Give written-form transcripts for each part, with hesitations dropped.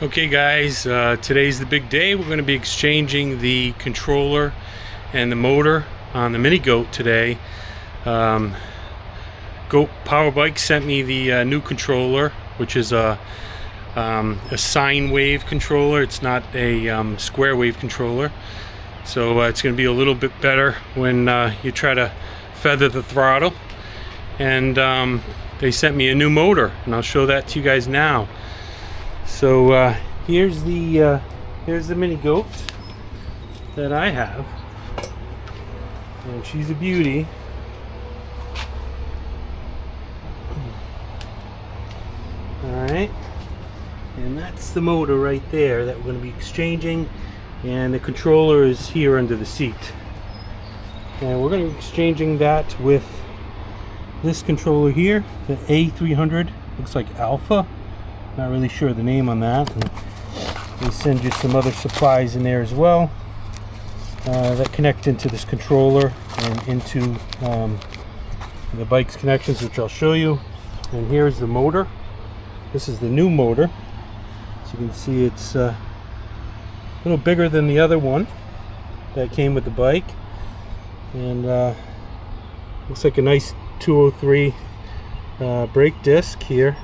Okay guys, today's the big day. We're going to be exchanging the controller and the motor on the Mini Goat today. Goat Power Bike sent me the new controller, which is a sine wave controller. It's not a square wave controller, so it's going to be a little bit better when you try to feather the throttle. And they sent me a new motor, and I'll show that to you guys now. So here's the Mini Goat that I have, and she's a beauty. Alright, and that's the motor right there that we're going to be exchanging, and the controller is here under the seat. And we're going to be exchanging that with this controller here, the A300, looks like Alpha. Not really sure the name on that. And they send you some other supplies in there as well that connect into this controller and into the bike's connections, which I'll show you. And here's the motor. This is the new motor. As you can see, it's a little bigger than the other one that came with the bike, and looks like a nice 203 brake disc here.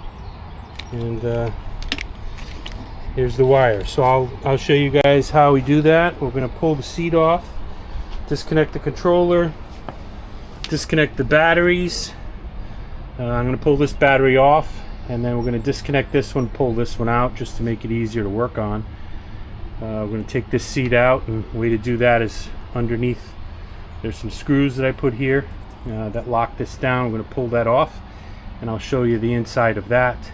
And here's the wire. So I'll show you guys how we do that. We're going to pull the seat off, disconnect the controller, disconnect the batteries. I'm going to pull this battery off, and then we're going to disconnect this one, pull this one out just to make it easier to work on. We're going to take this seat out, and the way to do that is underneath. There's some screws that I put here that lock this down. We're going to pull that off, and I'll show you the inside of that.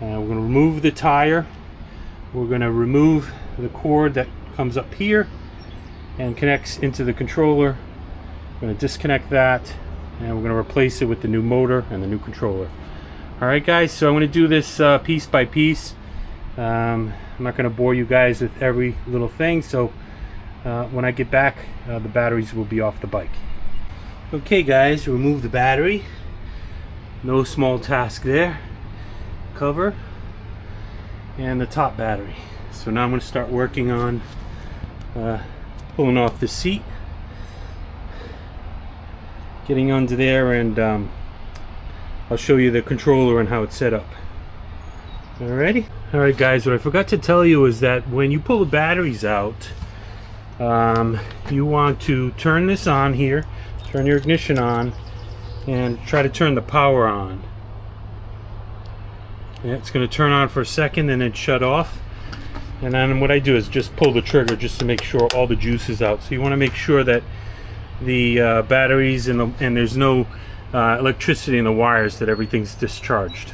We're going to remove the tire. We're going to remove the cord that comes up here and connects into the controller. We're going to disconnect that, and we're going to replace it with the new motor and the new controller. Alright guys, so I'm going to do this piece by piece. I'm not going to bore you guys with every little thing, so when I get back, the batteries will be off the bike. Okay guys, remove the battery. No small task there. Cover and the top battery. So now I'm going to start working on pulling off the seat, getting under there, and I'll show you the controller and how it's set up. Alrighty. Alright guys, what I forgot to tell you is that when you pull the batteries out, you want to turn this on here, turn your ignition on, and try to turn the power on. It's going to turn on for a second and then shut off, and then what I do is just pull the trigger just to make sure all the juice is out. So you want to make sure that the batteries and there's no electricity in the wires, that everything's discharged.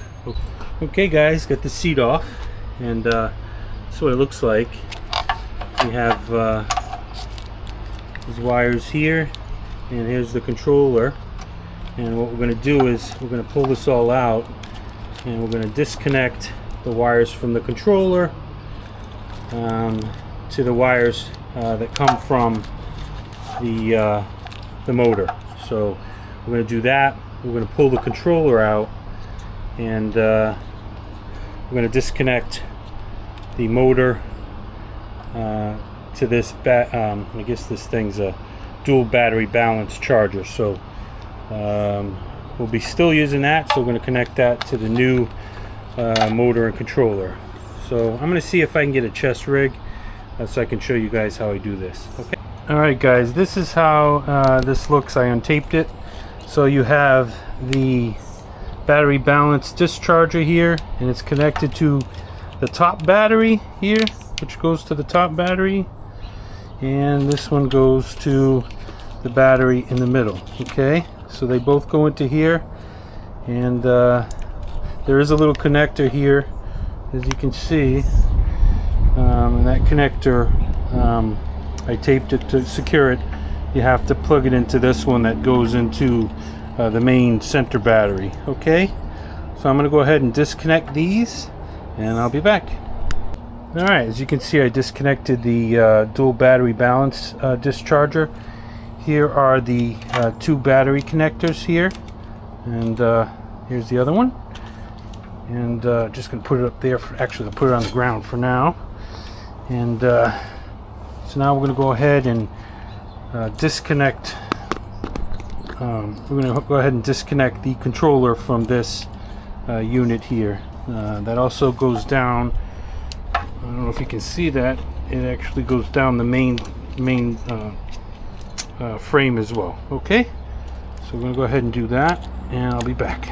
Okay guys, got the seat off, and that's what it looks like. We have these wires here, and here's the controller. And what we're going to do is we're going to pull this all out, and we're going to disconnect the wires from the controller to the wires that come from the motor. So we're going to do that. We're going to pull the controller out, and we're going to disconnect the motor to this I guess this thing's a dual battery balance charger. So we'll be still using that, so we're going to connect that to the new motor and controller. So I'm going to see if I can get a chest rig so I can show you guys how I do this. Okay. Alright guys, this is how this looks. I untaped it. So you have the battery balance discharger here, and it's connected to the top battery here, which goes to the top battery, and this one goes to the battery in the middle. Okay, so they both go into here, and there is a little connector here, as you can see, and that connector, I taped it to secure it. You have to plug it into this one that goes into the main center battery. Okay, so I'm going to go ahead and disconnect these, and I'll be back. Alright, as you can see, I disconnected the dual battery balance discharger. Here are the two battery connectors here, and here's the other one. and just gonna put it up there. Actually, I'll put it on the ground for now. And so now we're gonna go ahead and disconnect. We're gonna go ahead and disconnect the controller from this unit here. That also goes down. I don't know if you can see that. It actually goes down the main frame as well. Okay, so we're gonna go ahead and do that, and I'll be back.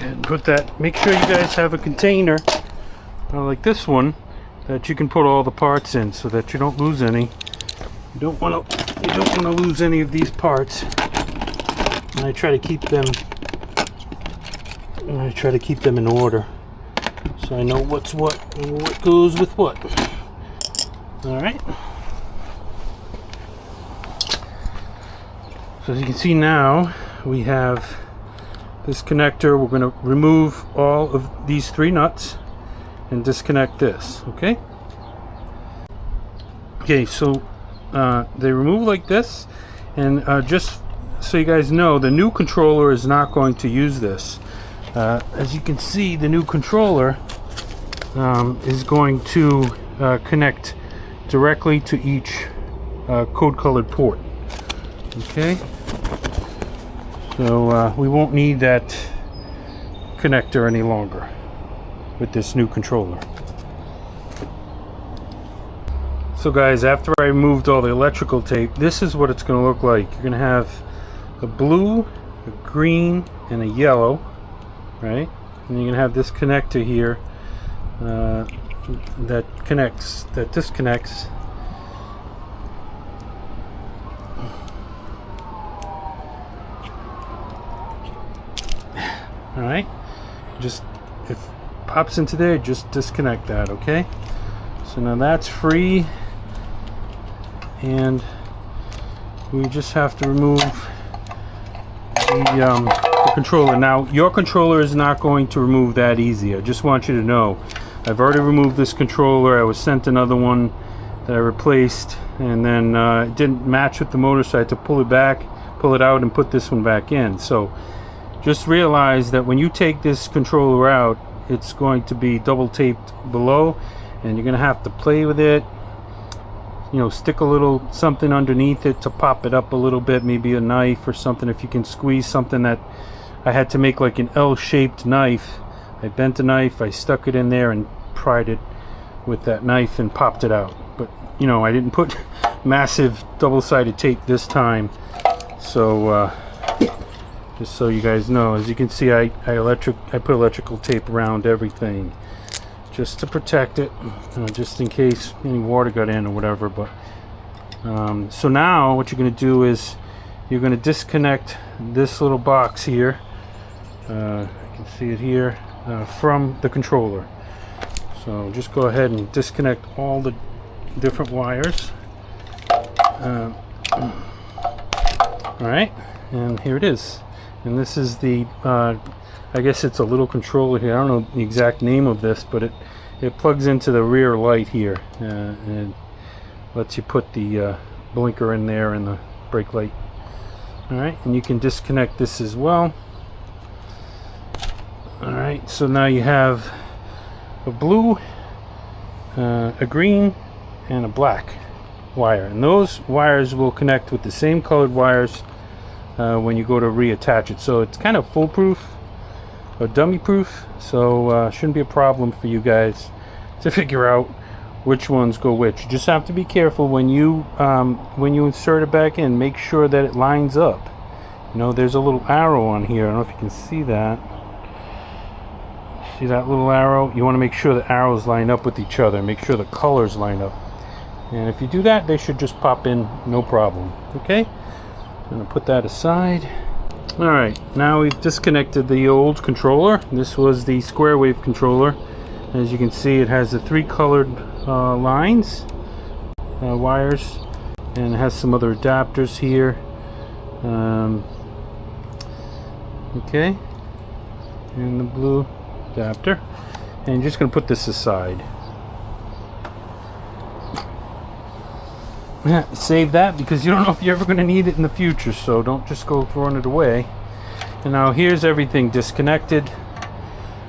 And put that, make sure you guys have a container like this one that you can put all the parts in so that you don't lose any. You don't want to lose any of these parts. And I try to keep them in order so I know what's what and what goes with what. All right. So as you can see now, we have this connector. We're going to remove all of these 3 nuts and disconnect this. Okay, so they remove like this, and just so you guys know, the new controller is not going to use this. As you can see, the new controller is going to connect directly to each code colored port. Okay, so we won't need that connector any longer with this new controller. So guys, after I removed all the electrical tape, this is what it's going to look like. You're going to have a blue, a green, and a yellow, right? And you're going to have this connector here that disconnects. All right, just if it pops into there, just disconnect that. Okay, so now that's free, and we just have to remove the controller. Now your controller is not going to remove that easy. I just want you to know, I've already removed this controller. I was sent another one that I replaced, and then it didn't match with the motor, so I had to pull it out and put this one back in. So just realize that when you take this controller out, it's going to be double taped below, and you're going to have to play with it. You know, stick a little something underneath it to pop it up a little bit, maybe a knife or something. If you can squeeze something, that I had to make like an L-shaped knife. I bent a knife, I stuck it in there and pried it with that knife and popped it out. But you know, I didn't put massive double-sided tape this time. So just so you guys know, as you can see, I put electrical tape around everything just to protect it, just in case any water got in or whatever. But so now what you're going to do is you're going to disconnect this little box here. You can see it here from the controller. So just go ahead and disconnect all the different wires. All right, and here it is. And this is the I guess it's a little controller here. I don't know the exact name of this, but it plugs into the rear light here, and it lets you put the blinker in there and the brake light. All right, and you can disconnect this as well. All right, so now you have a blue, a green, and a black wire, and those wires will connect with the same colored wires when you go to reattach it. So it's kind of foolproof or dummy proof, so shouldn't be a problem for you guys to figure out which ones go which. You just have to be careful when you insert it back in. Make sure that it lines up. You know, there's a little arrow on here. I don't know if you can see that. See that little arrow? You want to make sure the arrows line up with each other. Make sure the colors line up. And if you do that, they should just pop in no problem. Okay? I'm going to put that aside. Alright, now we've disconnected the old controller. This was the square wave controller. As you can see, it has the 3 colored lines, wires, and it has some other adapters here. Okay, and the blue adapter. And you're just going to put this aside. Save that because you don't know if you're ever going to need it in the future, so don't just go throwing it away. And now here's everything disconnected.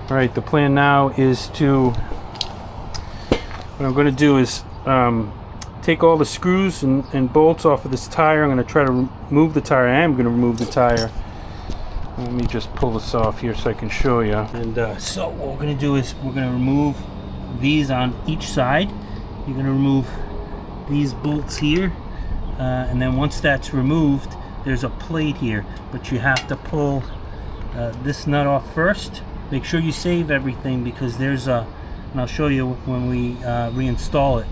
Alright, the plan now is to, what I'm going to do is take all the screws and bolts off of this tire. I'm going to try to remove the tire. I am going to remove the tire. Let me just pull this off here so I can show you. And so what we're going to do is we're going to remove these on each side. You're going to remove these bolts here, and then once that's removed, there's a plate here, but you have to pull this nut off first. Make sure you save everything because there's a, and I'll show you when we reinstall it,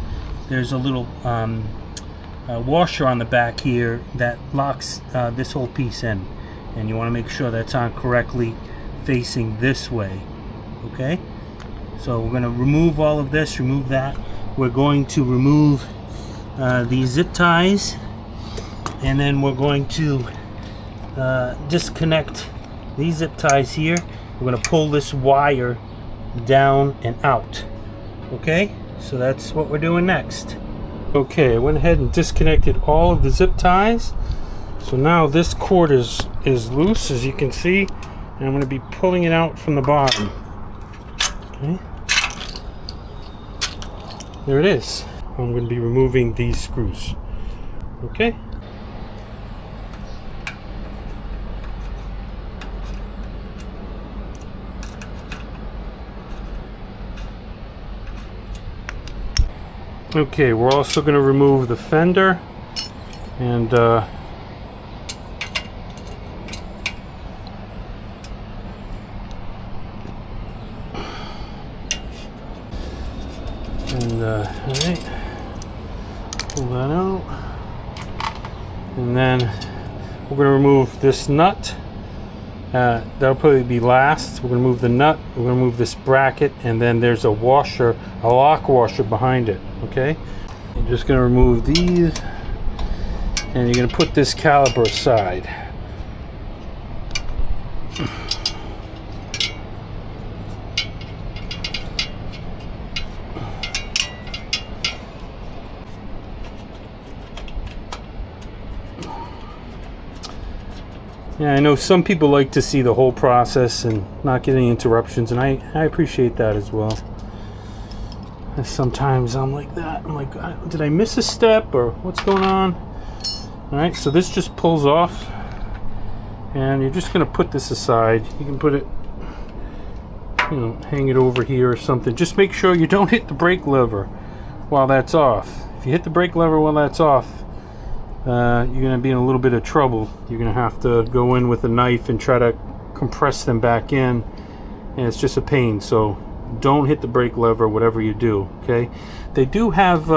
there's a little washer on the back here that locks this whole piece in, and you want to make sure that's on correctly facing this way. Okay, so we're going to remove all of this, remove that. We're going to remove these zip ties, and then we're going to disconnect these zip ties here. We're going to pull this wire down and out. Okay, so that's what we're doing next. Okay, I went ahead and disconnected all of the zip ties. So now this cord is loose, as you can see, and I'm going to be pulling it out from the bottom. Okay, there it is. I'm going to be removing these screws. Okay. Okay, we're also going to remove the fender and all right. Pull that out, and then we're going to remove this nut. That'll probably be last. We're going to remove the nut, we're going to remove this bracket, and then there's a washer, a lock washer behind it. Okay, you're just going to remove these, and you're going to put this caliper aside. Yeah, I know some people like to see the whole process and not get any interruptions, and I appreciate that as well. And sometimes I'm like that. I'm like, did I miss a step or what's going on? All right, so this just pulls off, and you're just going to put this aside. You can put it, you know, hang it over here or something. Just make sure you don't hit the brake lever while that's off. If you hit the brake lever while that's off, you're going to be in a little bit of trouble. You're going to have to go in with a knife and try to compress them back in, and it's just a pain. So don't hit the brake lever whatever you do. Okay, they do have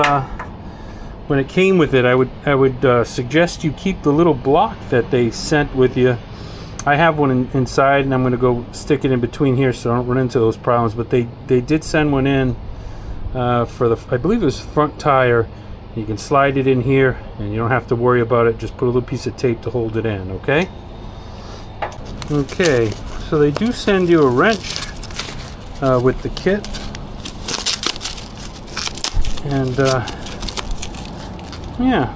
when it came with it, I would suggest you keep the little block that they sent with you. I have one inside, and I'm going to go stick it in between here so I don't run into those problems, but they did send one in for the, I believe it was front tire. You can slide it in here, and you don't have to worry about it. Just put a little piece of tape to hold it in. Okay. Okay, so they do send you a wrench with the kit, and yeah,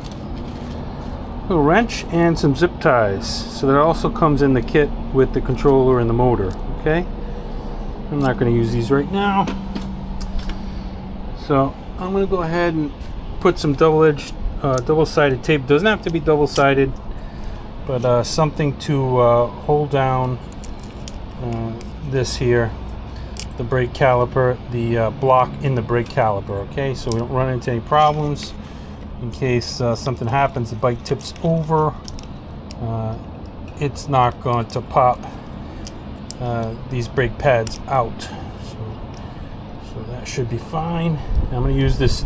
a little wrench and some zip ties. So that also comes in the kit with the controller and the motor. Okay, I'm not going to use these right now, so I'm going to go ahead and put some double-edged, double-sided tape. Doesn't have to be double-sided, but something to hold down this here, the brake caliper, the block in the brake caliper. Okay, so we don't run into any problems. In case something happens, the bike tips over, it's not going to pop these brake pads out. So that should be fine. I'm going to use this,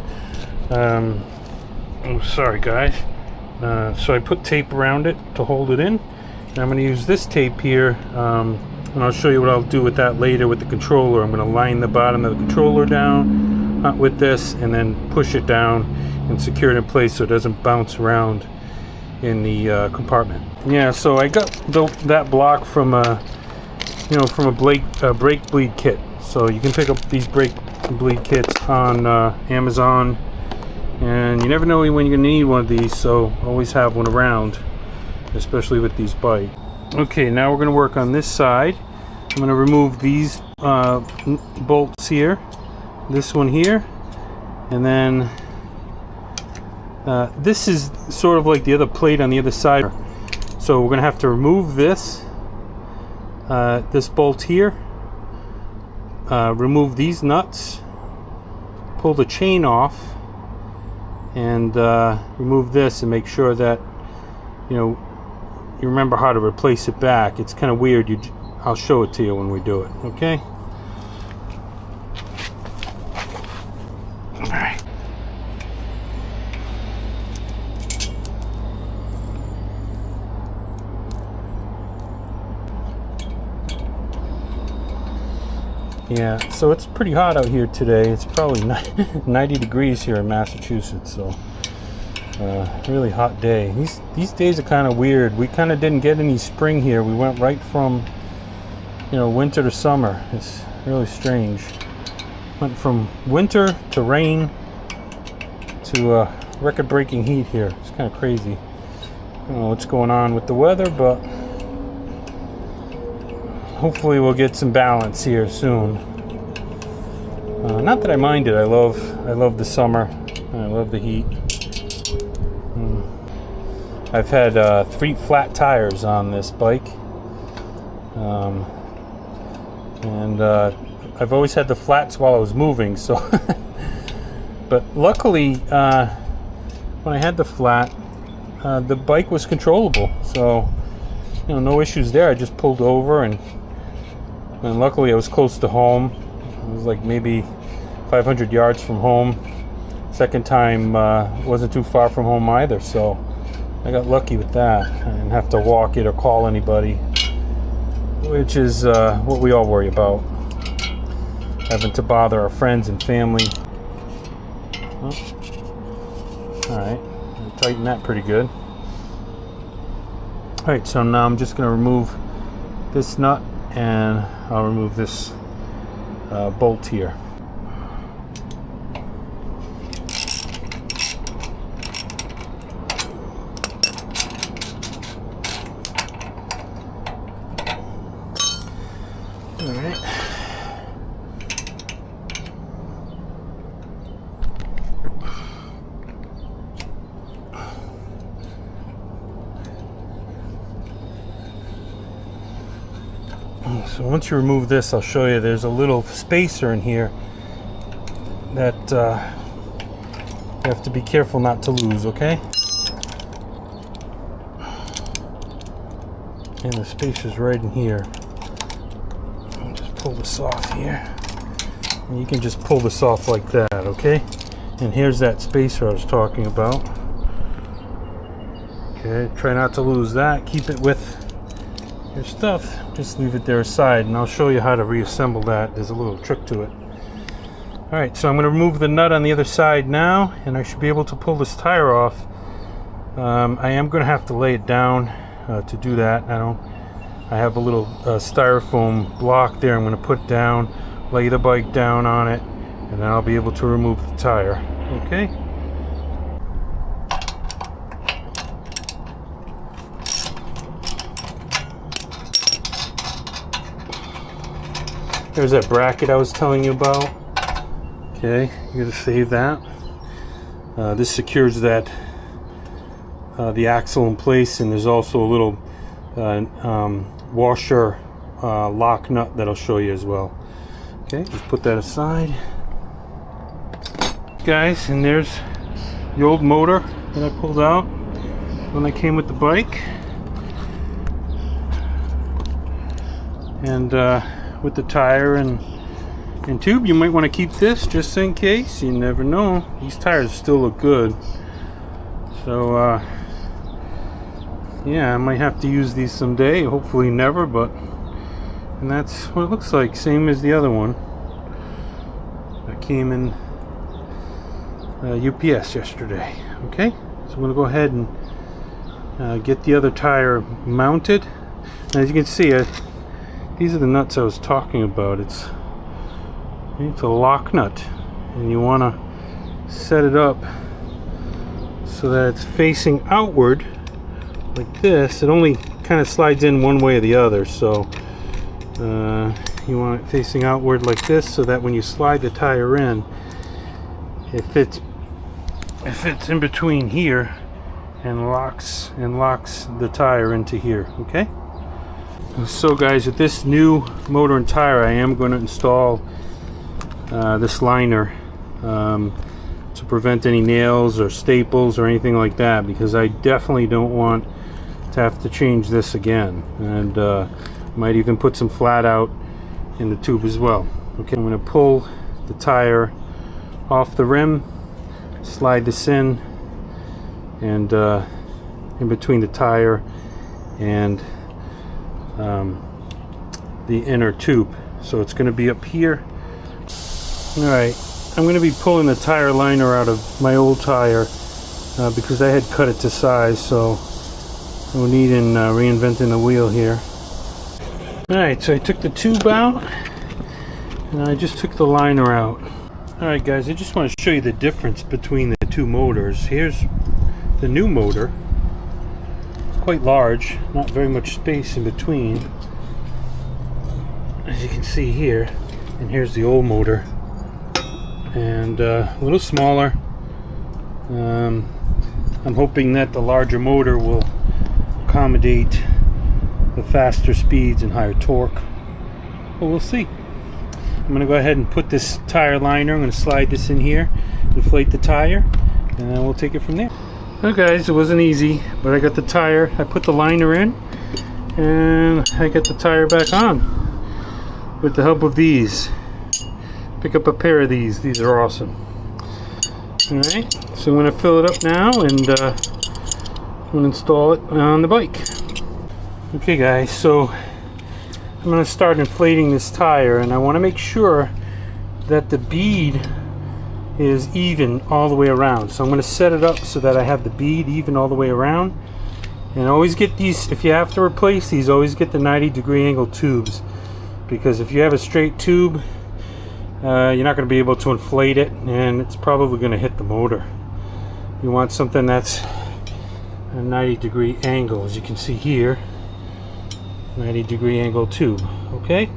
oh sorry guys, so I put tape around it to hold it in, and I'm going to use this tape here, and I'll show you what I'll do with that later with the controller. I'm going to line the bottom of the controller down with this and then push it down and secure it in place so it doesn't bounce around in the compartment. Yeah, so I got that block from a brake bleed kit. So you can pick up these brake bleed kits on Amazon, and you never know when you're gonna need one of these, so always have one around, especially with these bikes. Okay, now we're gonna work on this side. I'm gonna remove these bolts here, this one here, and then this is sort of like the other plate on the other side. So we're gonna have to remove this bolt here, remove these nuts, pull the chain off, and remove this, and make sure that you remember how to replace it back. It's kind of weird. I'll show it to you when we do it. Okay. All right. Yeah, so it's pretty hot out here today. It's probably 90 degrees here in Massachusetts, so really hot day. These days are kind of weird. We kind of didn't get any spring here. We went right from winter to summer. It's really strange. Went from winter to rain to record-breaking heat here. It's kind of crazy. I don't know what's going on with the weather, but hopefully we'll get some balance here soon. Not that I mind it. I love the summer. I love the heat. I've had 3 flat tires on this bike, and I've always had the flats while I was moving. So, but luckily, when I had the flat, the bike was controllable. So, no issues there. I just pulled over, and luckily I was close to home. It was like maybe 500 yards from home. Second time wasn't too far from home either, so I got lucky with that. I didn't have to walk it or call anybody, which is what we all worry about, having to bother our friends and family. Alright, tighten that pretty good. Alright, so now I'm just going to remove this nut, and I'll remove this bolt here. All right. So once you remove this, I'll show you there's a little spacer in here that you have to be careful not to lose, okay? And the spacer's right in here. I'll just pull this off here. And you can just pull this off like that, okay? And here's that spacer I was talking about. Okay, try not to lose that. Keep it with your stuff. Just leave it there aside, and I'll show you how to reassemble that. There's a little trick to it. Alright, so I'm going to remove the nut on the other side now, and I should be able to pull this tire off. I am going to have to lay it down to do that. I have a little styrofoam block there I'm going to put down, lay the bike down on it, and then I'll be able to remove the tire. Okay? There's that bracket I was telling you about. Okay, you're gonna save that. This secures that the axle in place, and there's also a little washer lock nut that I'll show you as well. Okay, just put that aside, guys. And there's the old motor that I pulled out when I came with the bike, and with the tire and And tube, you might want to keep this just in case. You never know. These tires still look good. So yeah, I might have to use these someday. Hopefully never, but and that's what it looks like. Same as the other one. That came in UPS yesterday. Okay, so I'm going to go ahead and get the other tire mounted. And as you can see, these are the nuts I was talking about. It's a lock nut, and you want to set it up so that it's facing outward like this. It only kind of slides in one way or the other, so you want it facing outward like this, so that when you slide the tire in, it fits in between here and locks the tire into here. Okay, so guys, with this new motor and tire, I am going to install this liner to prevent any nails or staples or anything like that, because I definitely don't want to have to change this again, and might even put some flat out in the tube as well. Okay, I'm going to pull the tire off the rim, slide this in, and in between the tire and the inner tube, so it's going to be up here. Alright, I'm going to be pulling the tire liner out of my old tire because I had cut it to size, so no need in reinventing the wheel here. Alright, so I took the tube out and I just took the liner out. Alright guys, I just want to show you the difference between the two motors. Here's the new motor. It's quite large, not very much space in between, as you can see here. And here's the old motor, and a little smaller. I'm hoping that the larger motor will accommodate the faster speeds and higher torque, but we'll see. I'm going to go ahead and put this tire liner, I'm going to slide this in here, inflate the tire, and then we'll take it from there. Okay guys, it wasn't easy, but I got the tire, I put the liner in, and I got the tire back on with the help of these. Pick up a pair of these are awesome. Alright, so I'm going to fill it up now, and I'm going to install it on the bike. Okay guys, so I'm going to start inflating this tire, and I want to make sure that the bead is even all the way around. So I'm going to set it up so that I have the bead even all the way around. And always get these, if you have to replace these, always get the 90-degree angle tubes, because if you have a straight tube, you're not going to be able to inflate it, and it's probably going to hit the motor. You want something that's a 90-degree angle, as you can see here. 90-degree angle tube. Okay,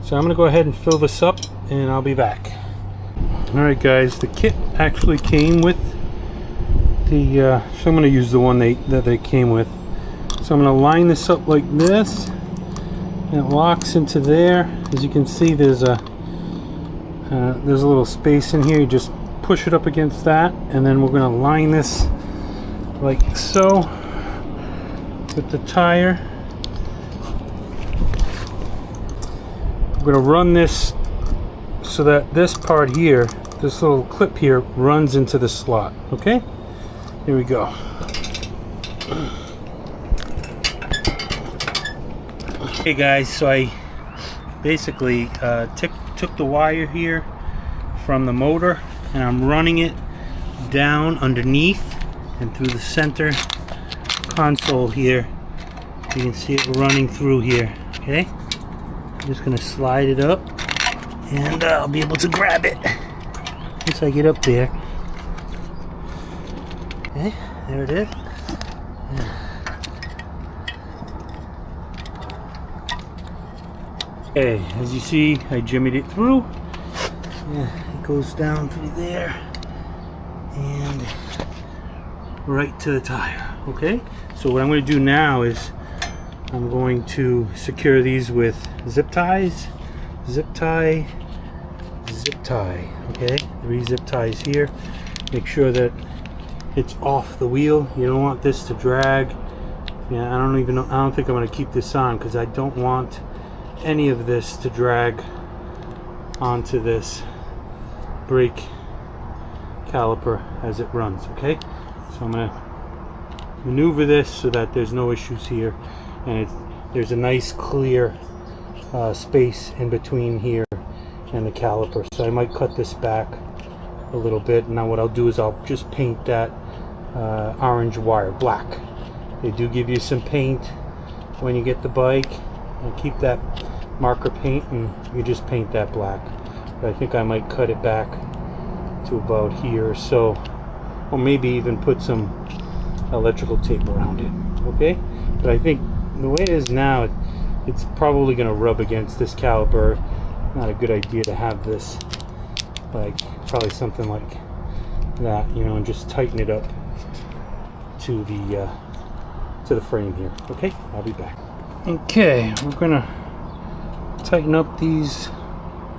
so I'm going to go ahead and fill this up, and I'll be back. Alright guys, the kit actually came with the so I'm going to use the one that they came with. So I'm going to line this up like this, and it locks into there. As you can see, there's a little space in here. You just push it up against that, and then we're going to line this like so with the tire. We're going to run this so that this part here, this little clip here, runs into the slot. Okay, here we go. Hey guys, so I basically took the wire here from the motor, and I'm running it down underneath and through the center console here. You can see it running through here. Okay, I'm just going to slide it up, and I'll be able to grab it once I get up there. Okay, there it is. Okay, as you see, I jimmied it through. Yeah, it goes down through there and right to the tire. Okay, so what I'm going to do now is I'm going to secure these with zip ties, zip tie, zip tie. Okay, 3 zip ties here. Make sure that it's off the wheel. You don't want this to drag. Yeah, I don't even know. I don't think I'm going to keep this on because I don't want any of this to drag onto this brake caliper as it runs. Okay, so I'm going to maneuver this so that there's no issues here, and there's a nice clear space in between here and the caliper. So I might cut this back a little bit. Now what I'll do is I'll just paint that orange wire black. They do give you some paint when you get the bike, and keep that marker paint and you just paint that black. But I think I might cut it back to about here or so, or maybe even put some electrical tape around it. Okay, but I think the way it is now, it's probably going to rub against this caliper. Not a good idea to have this, like probably something like that, you know, and just tighten it up to the frame here. Okay, I'll be back. Okay, we're gonna tighten up these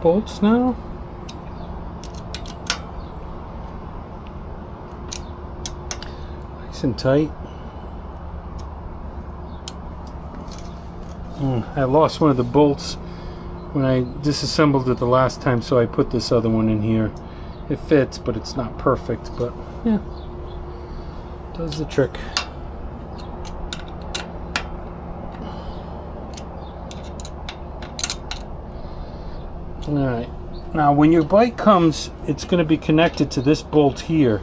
bolts now. Nice and tight. I lost one of the bolts when I disassembled it the last time, so I put this other one in here. It fits, but it's not perfect, but yeah, does the trick. Alright, now when your bike comes, it's going to be connected to this bolt here,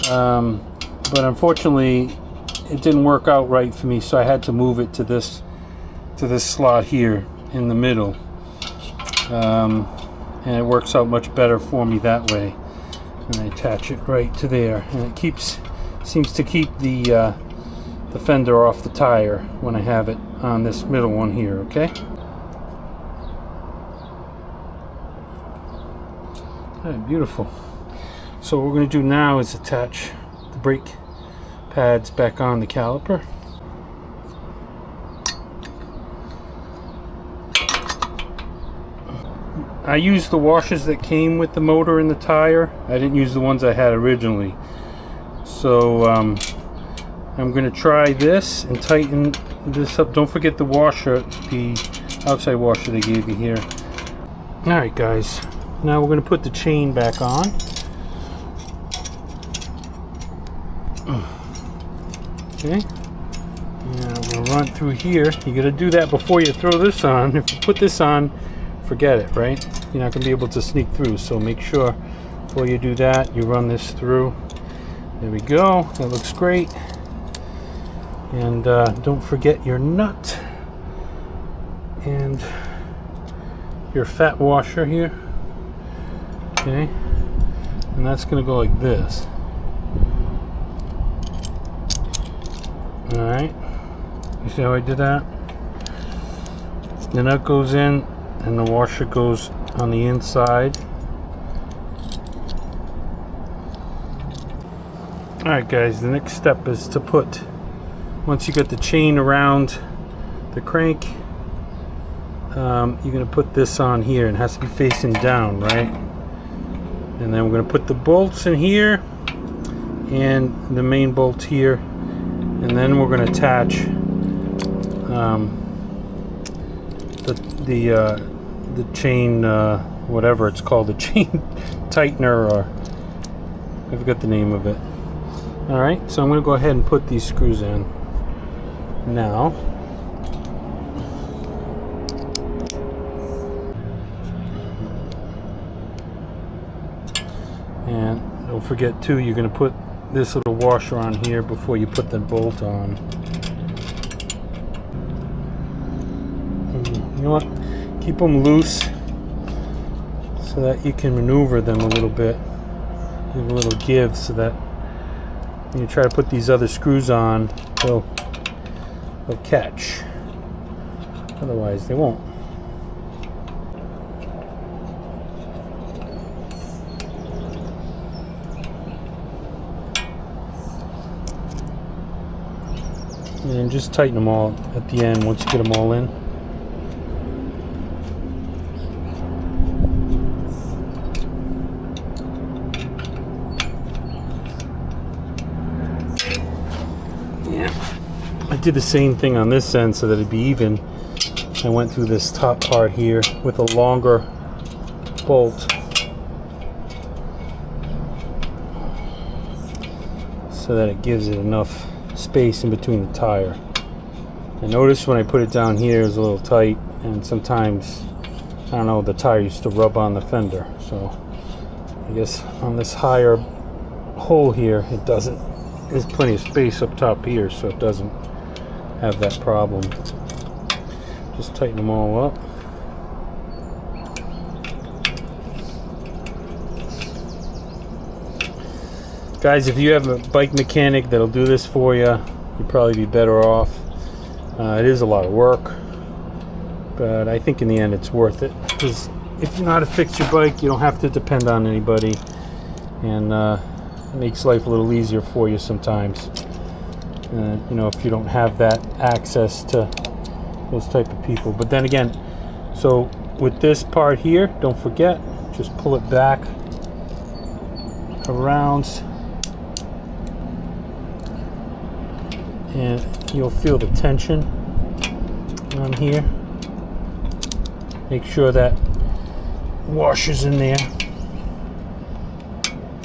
but unfortunately it didn't work out right for me, so I had to move it to this slot here in the middle, and it works out much better for me that way. And I attach it right to there, and it seems to keep the fender off the tire when I have it on this middle one here. Okay. Alright, beautiful. So what we're going to do now is attach the brake pads back on the caliper. I used the washers that came with the motor and the tire. I didn't use the ones I had originally. So I'm going to try this and tighten this up. Don't forget the washer, the outside washer they gave you here. Alright guys, now we're going to put the chain back on. Okay. Now we're going to run through here. You got to do that before you throw this on. If you put this on, forget it, right? You're not going to be able to sneak through, so make sure before you do that you run this through. There we go, that looks great. And don't forget your nut and your fat washer here. Okay, and that's going to go like this. Alright, you see how I did that? The nut goes in and the washer goes on the inside. Alright guys, the next step is to put, once you get the chain around the crank, you're going to put this on here, and it has to be facing down, right? And then we're going to put the bolts in here and the main bolt here, and then we're going to attach the chain, whatever it's called, the chain tightener, or I forgot the name of it. Alright, so I'm going to go ahead and put these screws in now. And don't forget too, you're going to put this little washer on here before you put the bolt on. You know what? Keep them loose so that you can maneuver them a little bit. Give a little give so that when you try to put these other screws on, they'll catch. Otherwise, they won't. And just tighten them all at the end once you get them all in. I did the same thing on this end so that it'd be even. I went through this top part here with a longer bolt so that it gives it enough space in between the tire. I noticed when I put it down here, it was a little tight, and sometimes, I don't know, the tire used to rub on the fender. So I guess on this higher hole here, it doesn't. There's plenty of space up top here, so it doesn't have that problem. Just tighten them all up. Guys, if you have a bike mechanic that'll do this for you, you'd probably be better off. It is a lot of work, but I think in the end it's worth it, because if you know how to fix your bike, you don't have to depend on anybody, and it makes life a little easier for you sometimes. You know, if you don't have that access to those type of people. But then again, so with this part here, don't forget, just pull it back around, and you'll feel the tension on here. Make sure that washer's in there,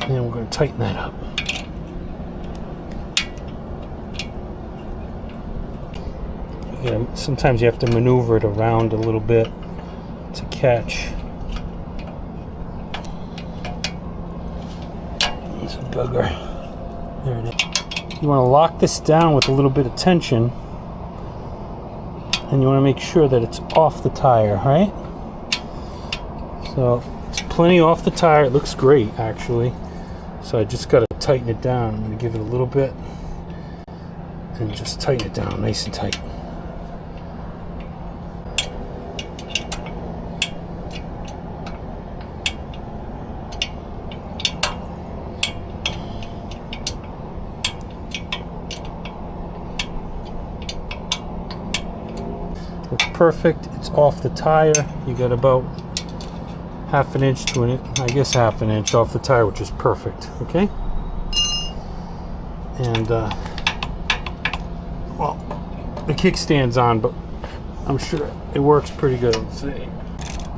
and we're going to tighten that up. Yeah, sometimes you have to maneuver it around a little bit to catch. It's a bugger. There it is. You want to lock this down with a little bit of tension, and you want to make sure that it's off the tire, right? So it's plenty off the tire. It looks great, actually. So I just got to tighten it down. I'm going to give it a little bit and just tighten it down nice and tight. Looks perfect. It's off the tire. You got about half an inch to I guess half an inch off the tire, which is perfect. Okay. And well, the kickstand's on, but I'm sure it works pretty good. Let's see.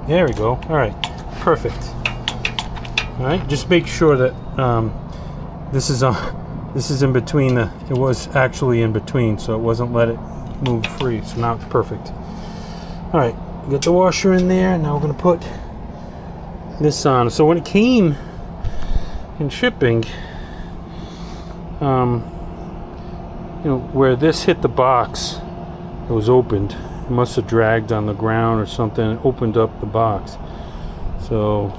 There we go. All right, perfect. All right, just make sure that this is on. This is in between the. It was actually in between, so it wasn't let it move free. So now it's perfect. All right, get the washer in there. Now we're gonna put this on. So when it came in shipping, you know, where this hit the box, it was opened. It must have dragged on the ground or something. It opened up the box. So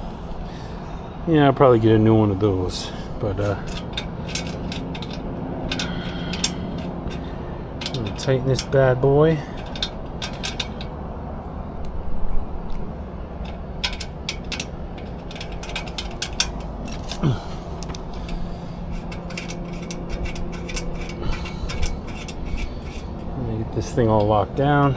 yeah, I'll probably get a new one of those. But I'm gonna tighten this bad boy. This thing all locked down.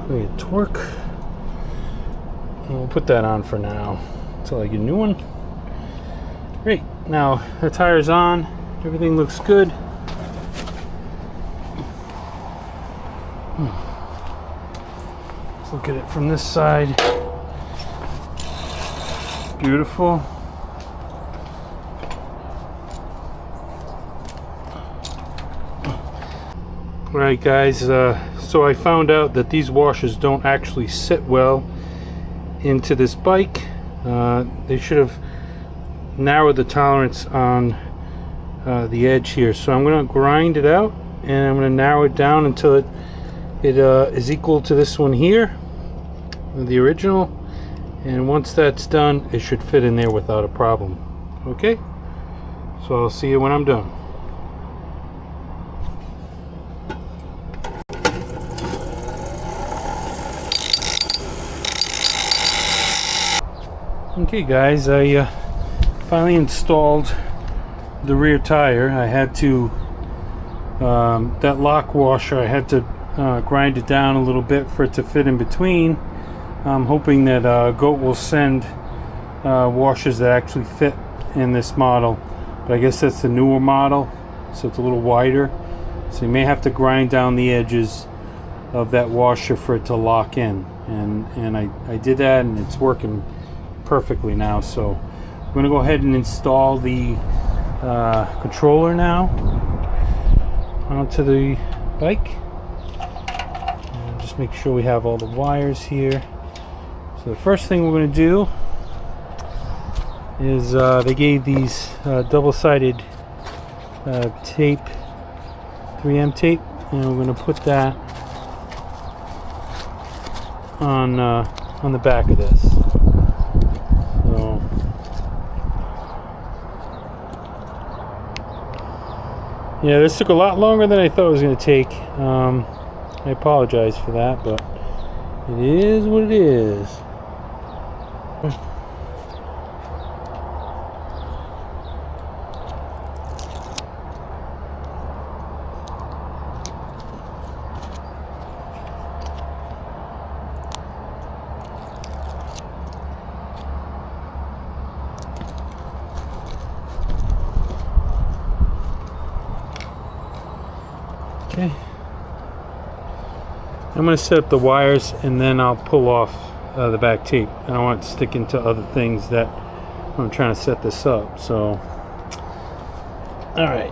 Plenty of torque. And we'll put that on for now until I get a new one. Great, now the tire's on, everything looks good. Let's look at it from this side. Beautiful. Alright guys, so I found out that these washers don't actually sit well into this bike. They should have narrowed the tolerance on the edge here, so I'm going to grind it out and I'm going to narrow it down until it is equal to this one here, the original, and once that's done it should fit in there without a problem. Okay, so I'll see you when I'm done. Okay guys, I finally installed the rear tire. I had to That lock washer, I had to grind it down a little bit for it to fit in between. I'm hoping that Goat will send washers that actually fit in this model, but I guess that's the newer model, so it's a little wider, so you may have to grind down the edges of that washer for it to lock in, and I did that, and it's working perfectly now. So I'm going to go ahead and install the controller now onto the bike, and just make sure we have all the wires here. So the first thing we're going to do is they gave these double-sided tape, 3M tape, and we're going to put that on the back of this. So yeah, this took a lot longer than I thought it was going to take. I apologize for that, but it is what it is. Okay, I'm going to set up the wires, and then I'll pull off the back tape. I don't want it to stick into other things that I'm trying to set this up. So, alright.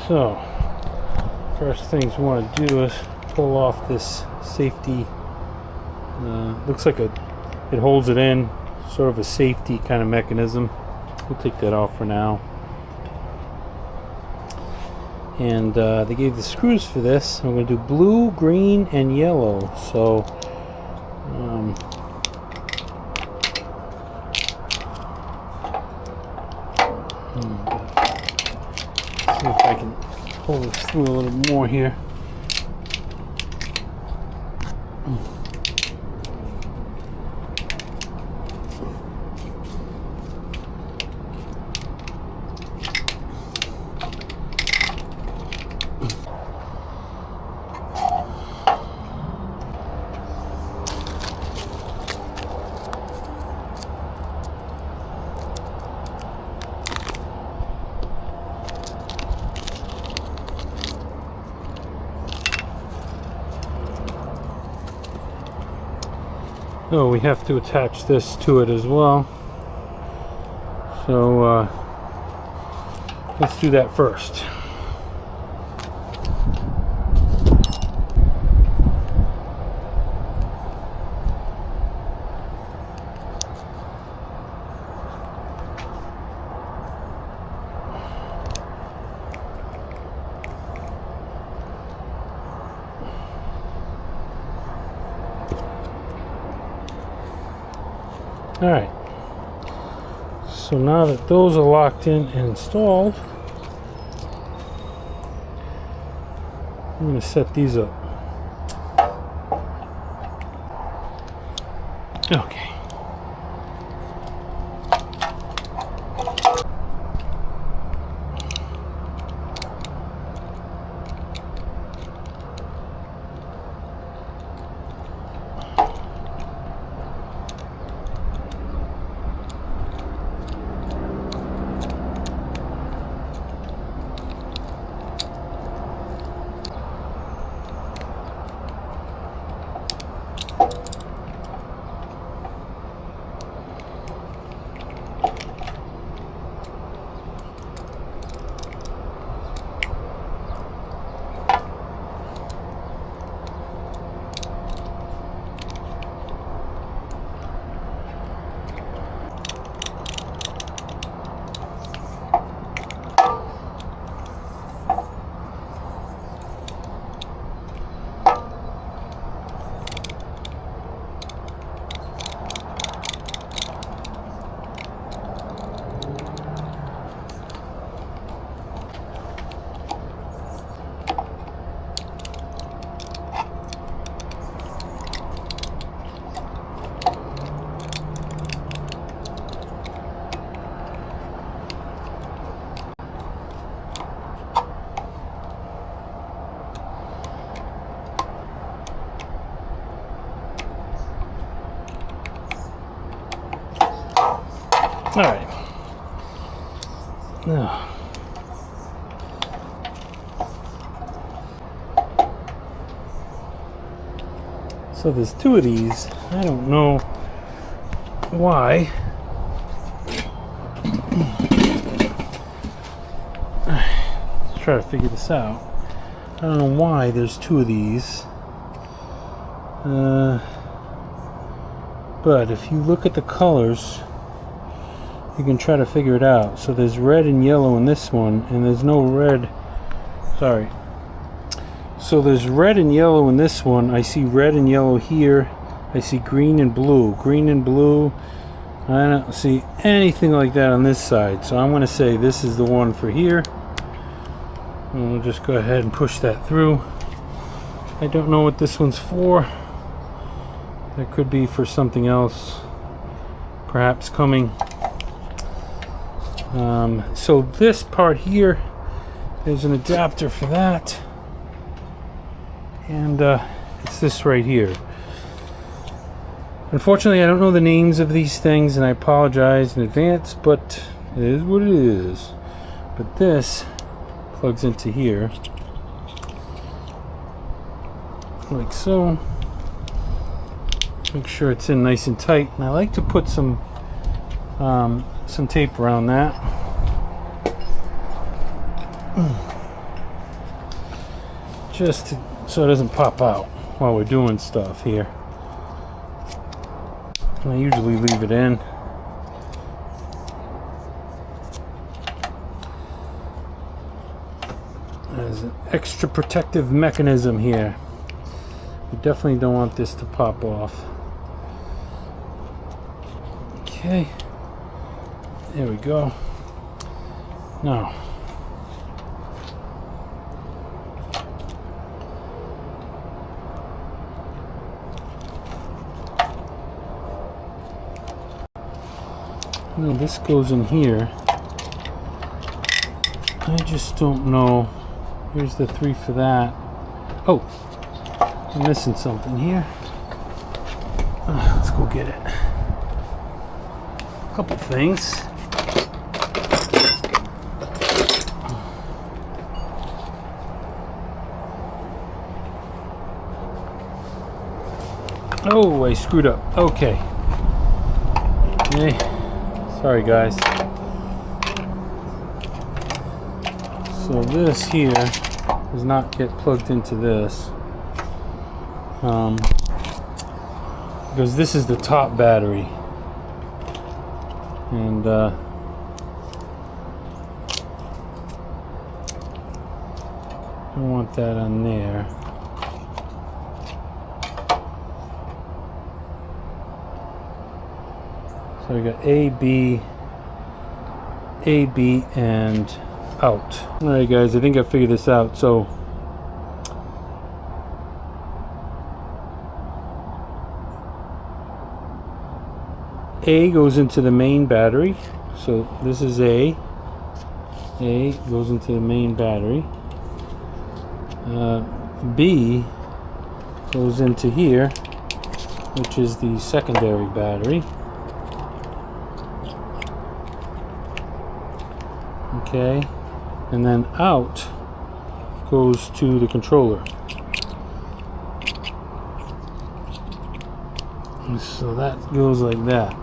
So, first things we want to do is pull off this safety. Looks like it holds it in, sort of a safety kind of mechanism. We'll take that off for now. And they gave the screws for this. I'm going to do blue, green, and yellow. So see if I can pull this through a little more here. Oh, we have to attach this to it as well. So let's do that first. Alright, so now that those are locked in and installed, I'm going to set these up. Okay. All right. Now, so there's two of these. I don't know why. Let's try to figure this out. I don't know why there's two of these. But if you look at the colors, you can try to figure it out. So there's red and yellow in this one, and there's no red. Sorry. So there's red and yellow in this one. I see red and yellow here. I see green and blue. Green and blue. I don't see anything like that on this side. So I'm going to say this is the one for here. And we'll just go ahead and push that through. I don't know what this one's for. That could be for something else, perhaps coming. So this part here, there's an adapter for that, and it's this right here. Unfortunately, I don't know the names of these things, and I apologize in advance, but it is what it is. But this plugs into here, like so. Make sure it's in nice and tight, and I like to put some tape around that. Just so it doesn't pop out while we're doing stuff here. And I usually leave it in. There's an extra protective mechanism here. We definitely don't want this to pop off. Okay, there we go. Now, this goes in here. I just don't know. Here's the 3 for that. Oh, I'm missing something here. Let's go get it. Couple things. Oh, I screwed up. Okay. Hey, sorry guys. So this here does not get plugged into this. Because this is the top battery. And I don't want that on there. So we got A, B, and out. Alright guys, I think I figured this out. So A goes into the main battery, so this is A goes into the main battery. B goes into here, which is the secondary battery. Okay, and then out goes to the controller. So that goes like that.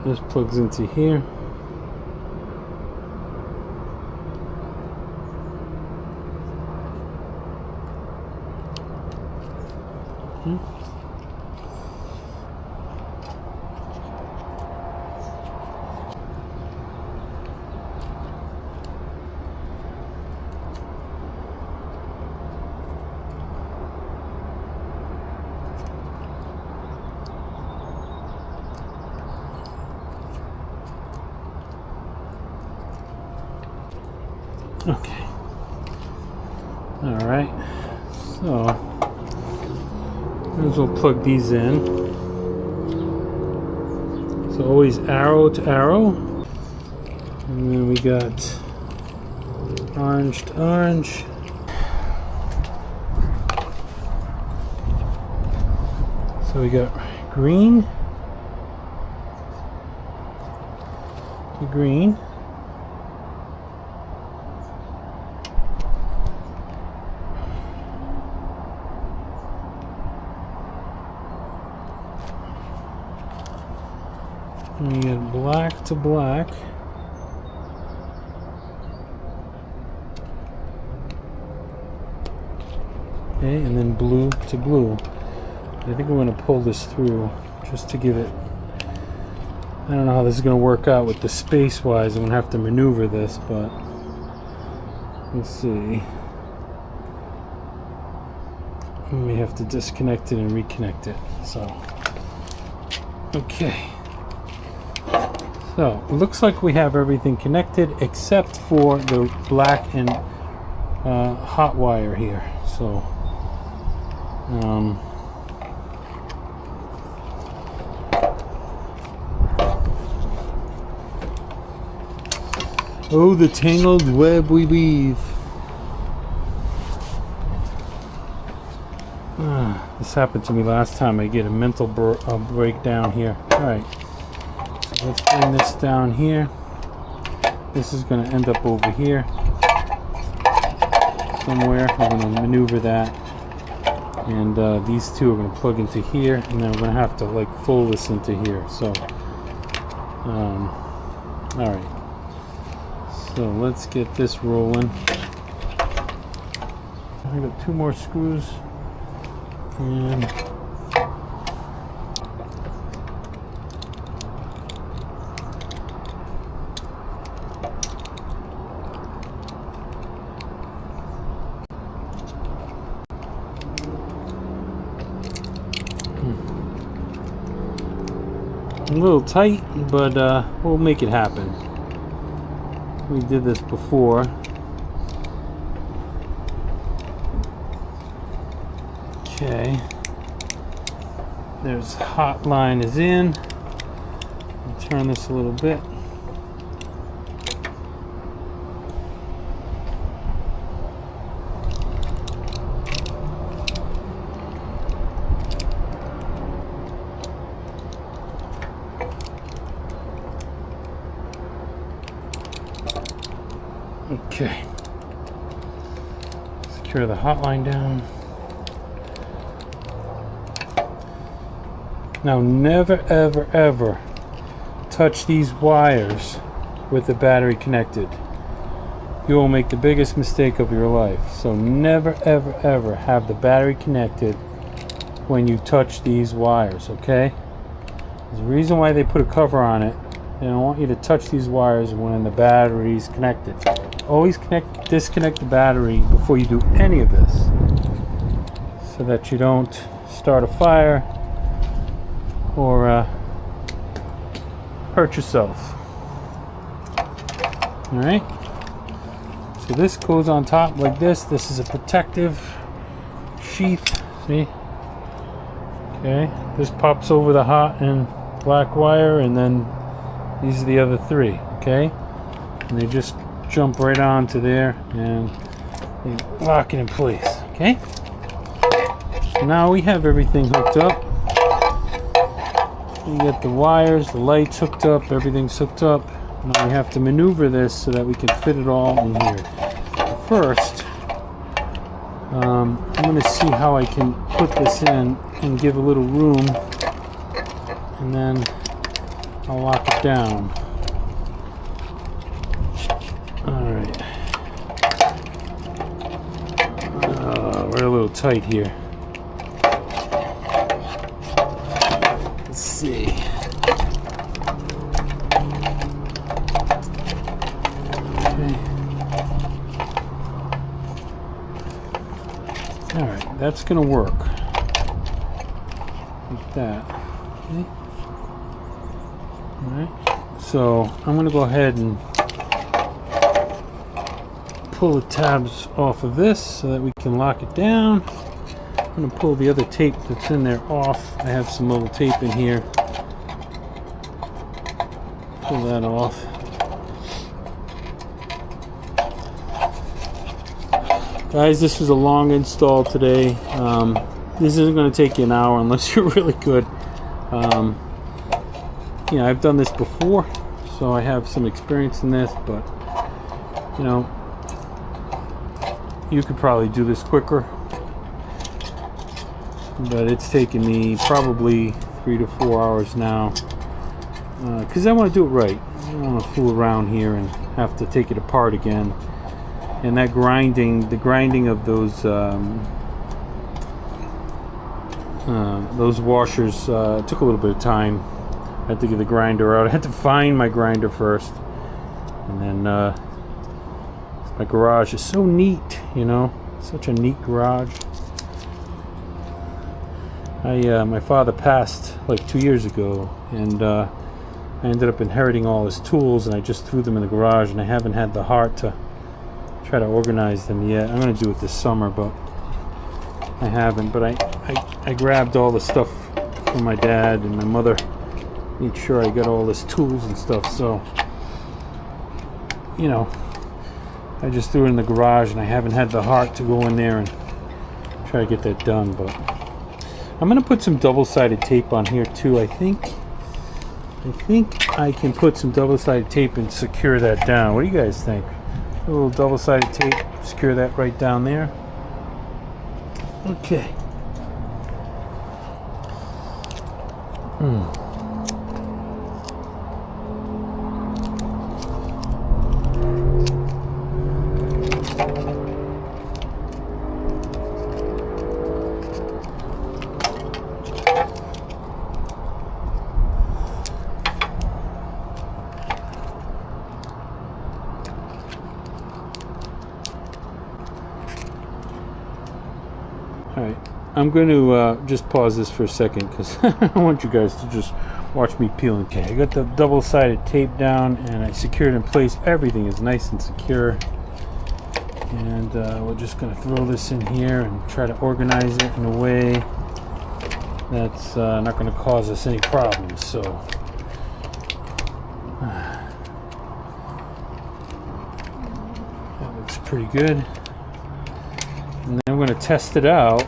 This plugs into here. Okay. Alright. So, as we'll plug these in. So always arrow to arrow. And then we got orange to orange. So we got green to green. And we get black to black. Okay, and then blue to blue. I think we're going to pull this through just to give it... I don't know how this is going to work out with the space-wise. I'm going to have to maneuver this, but... let's see. We may have to disconnect it and reconnect it. So... okay. So, it looks like we have everything connected except for the black and hot wire here. So, oh, the tangled web we weave. This happened to me last time. I get a mental breakdown here. Alright. Let's bring this down here. This is going to end up over here somewhere. We're going to maneuver that, and these two are going to plug into here, and then we're going to have to like fold this into here. So all right, so let's get this rolling. I got 2 more screws, and a little tight, but we'll make it happen. We did this before. Okay. There's hot line is in. I'll turn this a little bit. Okay, secure the hot line down. Now never ever ever touch these wires with the battery connected. You will make the biggest mistake of your life. So never ever ever have the battery connected when you touch these wires, okay? There's a reason why they put a cover on it. They don't want you to touch these wires when the battery's connected. Always disconnect the battery before you do any of this, so that you don't start a fire or hurt yourself. Alright, so this goes on top like this. This is a protective sheath, see? Okay, this pops over the hot and black wire, and then these are the other 3, okay? And they just jump right onto there and they lock it in place, okay? So now we have everything hooked up. We get the wires, the lights hooked up, everything's hooked up. Now we have to maneuver this so that we can fit it all in here. First, I'm going to see how I can put this in and give a little room, and then I'll lock it down. Alright. We're a little tight here. Let's see. Okay. Alright, that's going to work. Like that. Okay. Alright. So I'm going to go ahead and pull the tabs off of this so that we can lock it down. I'm going to pull the other tape that's in there off. I have some little tape in here. Pull that off. Guys, this was a long install today. This isn't going to take you an hour unless you're really good. You know, I've done this before, so I have some experience in this, but you know, you could probably do this quicker. But it's taken me probably 3 to 4 hours now, because I want to do it right. I don't want to fool around here and have to take it apart again. And that grinding, the grinding of those washers took a little bit of time. I had to get the grinder out. I had to find my grinder first, and then my garage is so neat, you know, such a neat garage. My father passed like 2 years ago, and I ended up inheriting all his tools, and I just threw them in the garage, and I haven't had the heart to try to organize them yet. I'm going to do it this summer, but I haven't. But I grabbed all the stuff from my dad and my mother, made sure I got all his tools and stuff. So, you know, I just threw it in the garage, and I haven't had the heart to go in there and try to get that done. But I'm going to put some double-sided tape on here too. I think I can put some double-sided tape and secure that down. What do you guys think? A little double-sided tape, secure that right down there. Okay. Alright, I'm going to just pause this for a second because I want you guys to just watch me peel. Okay, I got the double-sided tape down and I secured in place. Everything is nice and secure. And we're just going to throw this in here and try to organize it in a way that's not going to cause us any problems. So, that looks pretty good. And then I'm going to test it out.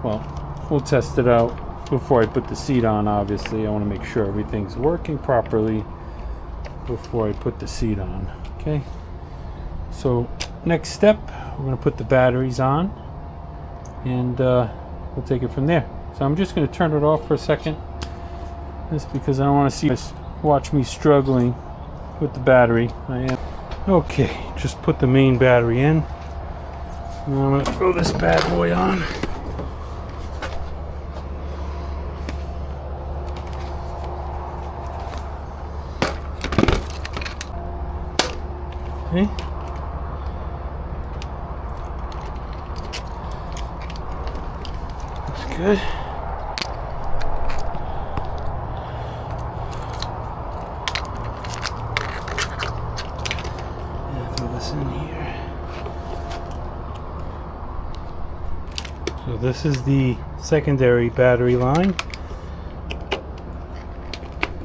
Well, we'll test it out before I put the seat on, obviously. I want to make sure everything's working properly before I put the seat on. Okay. So, next step, we're going to put the batteries on. And we'll take it from there. So I'm just going to turn it off for a second. Just because I don't want to see you guys watch me struggling with the battery. I am. Okay, just put the main battery in. And I'm going to throw this bad boy on. Okay. That's good. In here. So this is the secondary battery line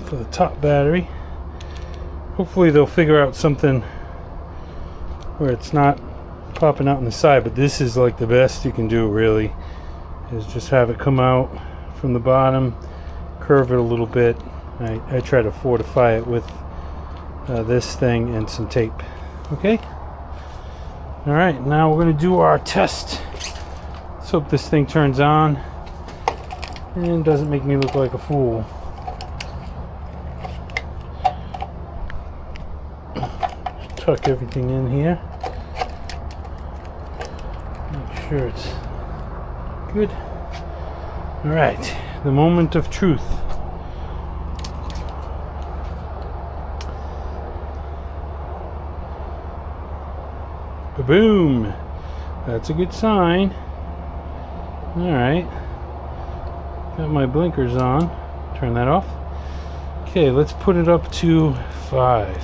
for the top battery. Hopefully they'll figure out something where it's not popping out on the side, but this is like the best you can do, really, is just have it come out from the bottom, curve it a little bit. I try to fortify it with this thing and some tape. Okay. All right, now we're going to do our test. Let's hope this thing turns on and doesn't make me look like a fool. Tuck everything in here. Make sure it's good. All right, the moment of truth. Boom! That's a good sign. Alright. Got my blinkers on. Turn that off. Okay, let's put it up to 5.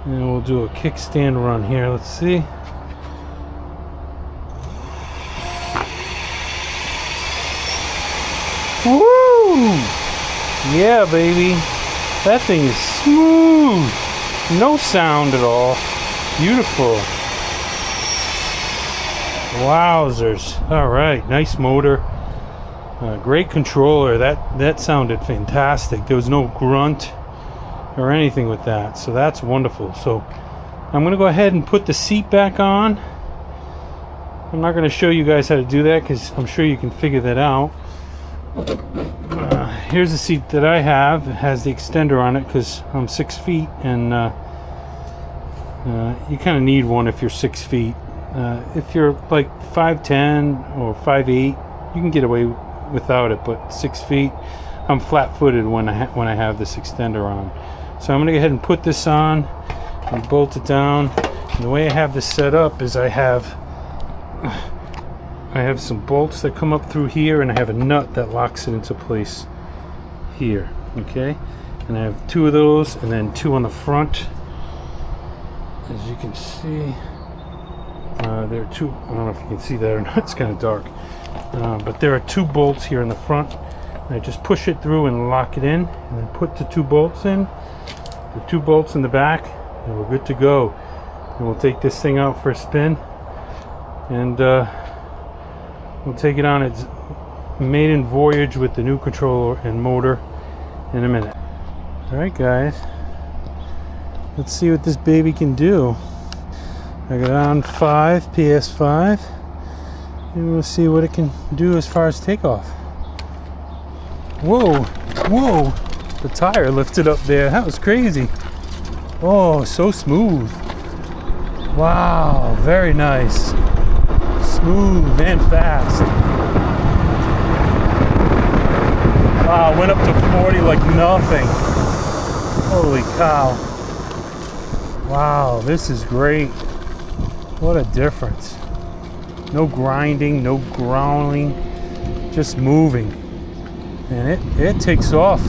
And we'll do a kickstand run here. Let's see. Woo! Yeah, baby. That thing is smooth. No sound at all. Beautiful. Wowzers. All right, nice motor. Great controller. That sounded fantastic. There was no grunt or anything with that, so that's wonderful. So I'm going to go ahead and put the seat back on. I'm not going to show you guys how to do that because I'm sure you can figure that out. Here's the seat that I have. It has the extender on it because I'm 6 feet, and you kind of need one if you're 6 feet. If you're like 5'10" or 5'8", you can get away without it, but 6 feet, I'm flat-footed when I have this extender on. So I'm going to go ahead and put this on and bolt it down. And the way I have this set up is I have some bolts that come up through here, and I have a nut that locks it into place here. Okay, and I have 2 of those, and then 2 on the front. As you can see, there are 2. I don't know if you can see that or not. It's kind of dark, but there are 2 bolts here in the front. And I just push it through and lock it in, and then put the 2 bolts in. The 2 bolts in the back, and we're good to go. And we'll take this thing out for a spin, and we'll take it on its maiden voyage with the new controller and motor in a minute. Alright guys, let's see what this baby can do. I got it on 5, PS5, and we'll see what it can do as far as takeoff. Whoa, whoa, the tire lifted up there. That was crazy. Oh, so smooth. Wow, very nice. Smooth and fast. Wow, went up to 40 like nothing. Holy cow. Wow, this is great. What a difference. No grinding, no growling, just moving. And it takes off.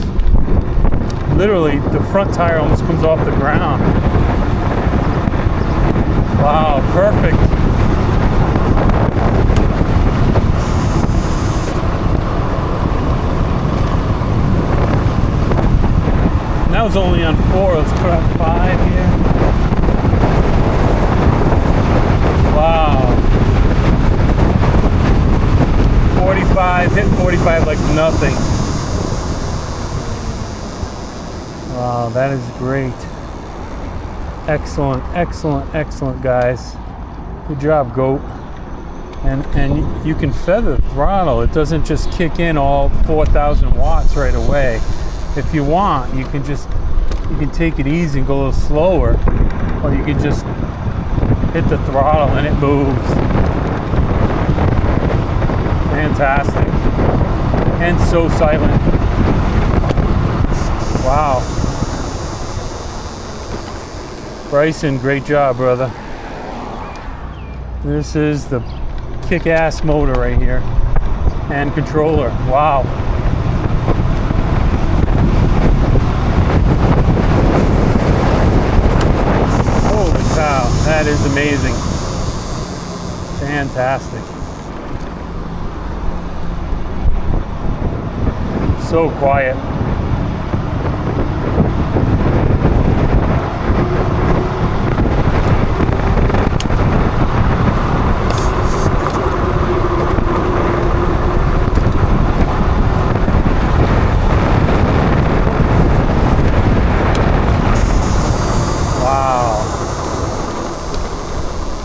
Literally, the front tire almost comes off the ground. Wow, perfect. And that was only on 4. Let's put on 5 here. Wow. 45, hit 45 like nothing. Wow, that is great. Excellent, excellent, excellent, guys. Good job, Goat. And you can feather the throttle. It doesn't just kick in all 4,000 watts right away. If you want, you can take it easy and go a little slower, or you can just hit the throttle and it moves. Fantastic. And so silent. Wow. Bryson, great job, brother. This is the kick-ass motor right here. And controller. Wow. Holy cow, that is amazing. Fantastic. So quiet.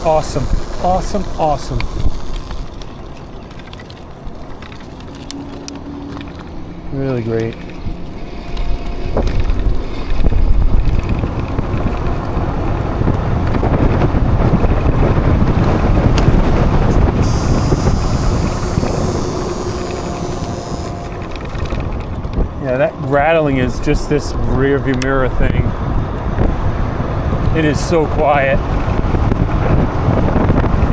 Awesome, awesome, awesome. Really great. Yeah, that rattling is just this rear view mirror thing. It is so quiet.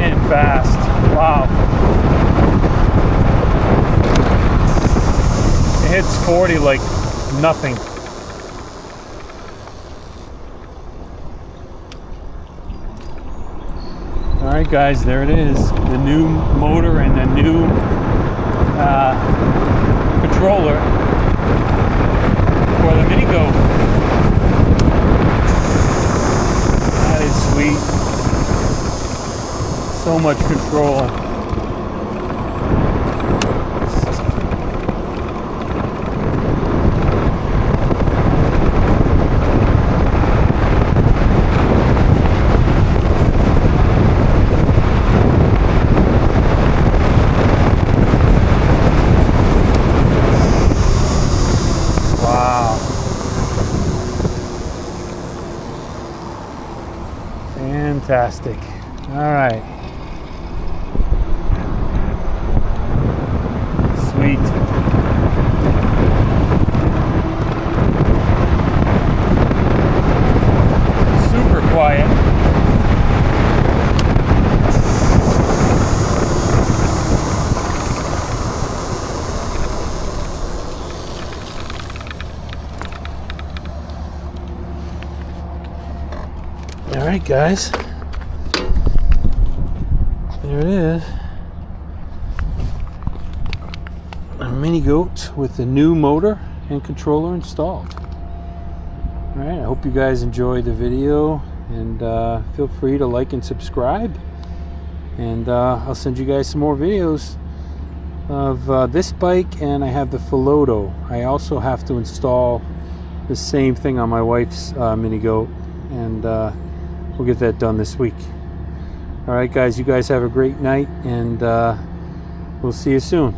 And fast. Wow. It hits 40 like nothing. Alright guys, there it is. The new motor and the new controller for the Mini Goat. That is sweet. So much control. Fantastic. All right. Sweet. Super quiet. All right, guys. There it is. A Mini Goat with the new motor and controller installed. Alright, I hope you guys enjoyed the video, and feel free to like and subscribe, and I'll send you guys some more videos of this bike. And I have the Filoto. I also have to install the same thing on my wife's Mini Goat, and we'll get that done this week. Alright guys, you guys have a great night, and we'll see you soon.